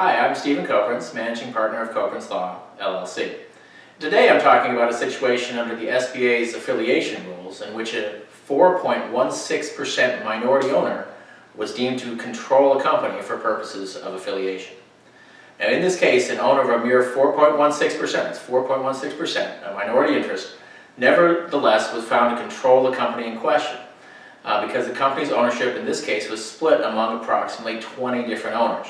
Hi, I'm Stephen Koprince, Managing Partner of Koprince Law, LLC. Today I'm talking about a situation under the SBA's affiliation rules in which a 4.16% minority owner was deemed to control a company for purposes of affiliation. Now in this case, an owner of a mere 4.16%, that's 4.16%, a minority interest, nevertheless was found to control the company in question because the company's ownership in this case was split among approximately 20 different owners.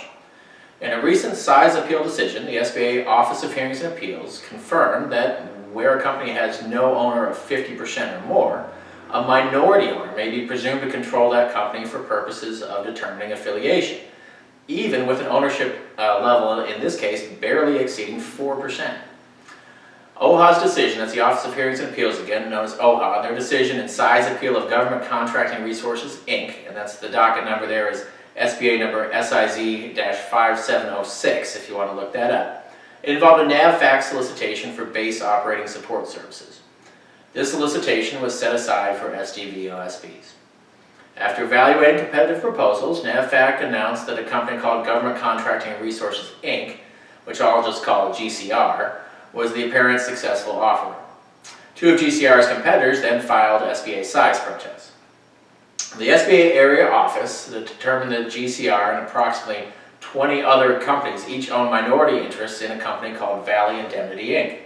In a recent size appeal decision, the SBA Office of Hearings and Appeals confirmed that where a company has no owner of 50% or more, a minority owner may be presumed to control that company for purposes of determining affiliation, even with an ownership level, in this case, barely exceeding 4%. OHA's decision, that's the Office of Hearings and Appeals, again known as OHA, their decision in size appeal of Government Contracting Resources, Inc., and that's the docket number there is SBA number SIZ-5706, if you want to look that up. It involved a NAVFAC solicitation for base operating support services. This solicitation was set aside for SDVOSBs. After evaluating competitive proposals, NAVFAC announced that a company called Government Contracting Resources, Inc., which I'll just call GCR, was the apparent successful offerer. Two of GCR's competitors then filed SBA size protests. The SBA area office determined that GCR and approximately 20 other companies each own minority interests in a company called Valley Indemnity, Inc.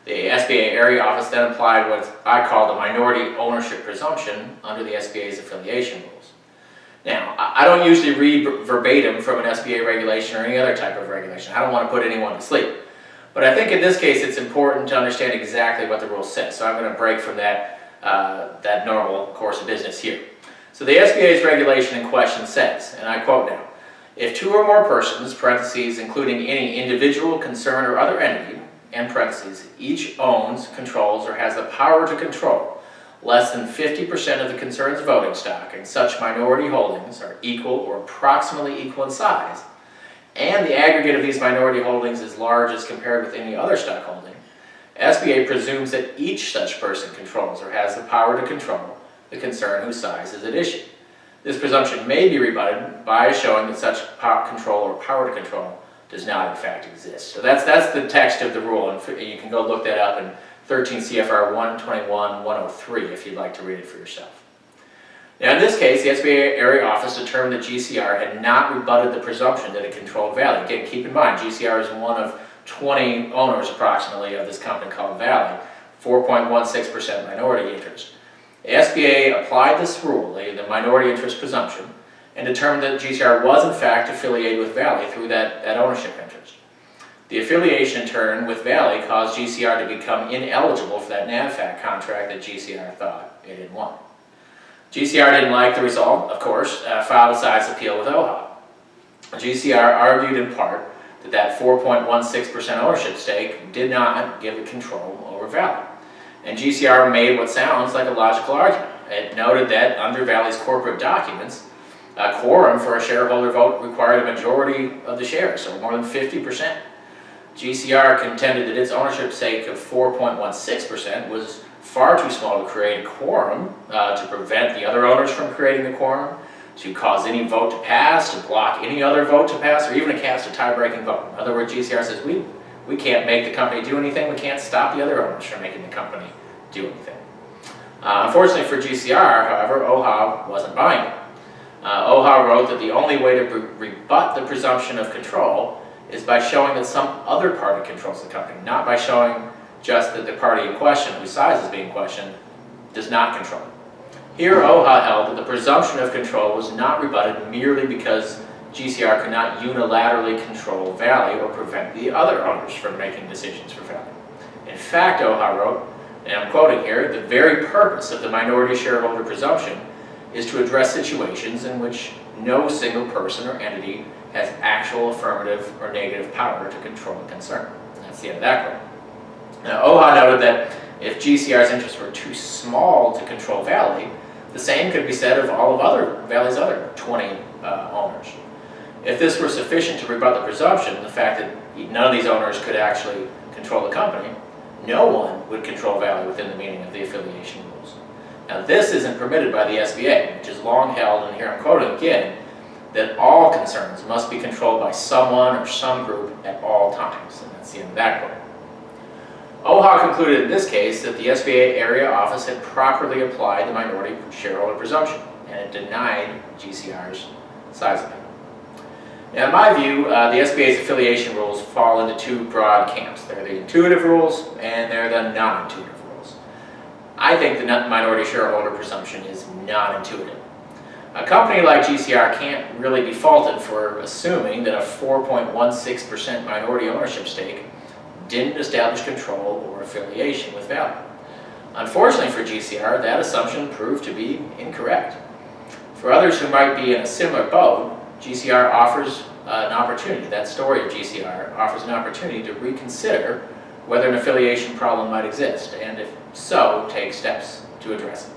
The SBA area office then applied what I call the minority ownership presumption under the SBA's affiliation rules. Now, I don't usually read verbatim from an SBA regulation or any other type of regulation. I don't want to put anyone to sleep. But I think in this case it's important to understand exactly what the rule says. So I'm going to break from that normal course of business here. So the SBA's regulation in question says, and I quote now, if two or more persons, parentheses, including any individual, concern, or other entity, and parentheses, each owns, controls, or has the power to control less than 50% of the concern's voting stock, and such minority holdings are equal or approximately equal in size, and the aggregate of these minority holdings is large as compared with any other stock holding, SBA presumes that each such person controls or has the power to control the concern whose size is at issue. This presumption may be rebutted by showing that such control or power to control does not in fact exist. So that's the text of the rule, and you can go look that up in 13 CFR 121-103 if you'd like to read it for yourself. Now in this case, the SBA area office determined that GCR had not rebutted the presumption that it controlled Valley. Again, keep in mind, GCR is one of 20 owners approximately of this company called Valley, 4.16% minority interest. The SBA applied this rule, the minority interest presumption, and determined that GCR was in fact affiliated with Valley through that ownership interest. The affiliation in turn with Valley caused GCR to become ineligible for that NAVFAC contract that GCR thought it had won. GCR didn't like the result, of course, filed a size appeal with OHA. GCR argued in part that 4.16% ownership stake did not give it control over Valley. And GCR made what sounds like a logical argument. It noted that under Valley's corporate documents, a quorum for a shareholder vote required a majority of the shares, so more than 50%. GCR contended that its ownership stake of 4.16% was far too small to create a quorum, to prevent the other owners from creating the quorum, to cause any vote to pass, to block any other vote to pass, or even to cast a tie-breaking vote. In other words, GCR says, we can't make the company do anything, we can't stop the other owners from making the company do anything. Unfortunately for GCR, however, OHA wasn't buying it. OHA wrote that the only way to rebut the presumption of control is by showing that some other party controls the company, not by showing just that the party in question, whose size is being questioned, does not control it. Here, OHA held that the presumption of control was not rebutted merely because GCR could not unilaterally control Valley or prevent the other owners from making decisions for Valley. In fact, OHA wrote, and I'm quoting here, the very purpose of the minority shareholder presumption is to address situations in which no single person or entity has actual affirmative or negative power to control a concern. And that's the end of that quote. Now, OHA noted that if GCR's interests were too small to control Valley, the same could be said of all of Valley's other 20 owners. If this were sufficient to rebut the presumption, the fact that none of these owners could actually control the company, no one would control Valley within the meaning of the affiliation rules. Now this isn't permitted by the SBA, which has long held, and here I'm quoting again, that all concerns must be controlled by someone or some group at all times. And that's the end of that quote. OHA concluded in this case that the SBA area office had properly applied the minority shareholder presumption, and it denied GCR's sizing. Now, in my view, the SBA's affiliation rules fall into two broad camps. They're the intuitive rules and they're the non-intuitive rules. I think the minority shareholder presumption is non-intuitive. A company like GCR can't really be faulted for assuming that a 4.16% minority ownership stake didn't establish control or affiliation with value. Unfortunately for GCR, that assumption proved to be incorrect. For others who might be in a similar boat, GCR offers an opportunity, that story of GCR offers an opportunity to reconsider whether an affiliation problem might exist, and if so, take steps to address it.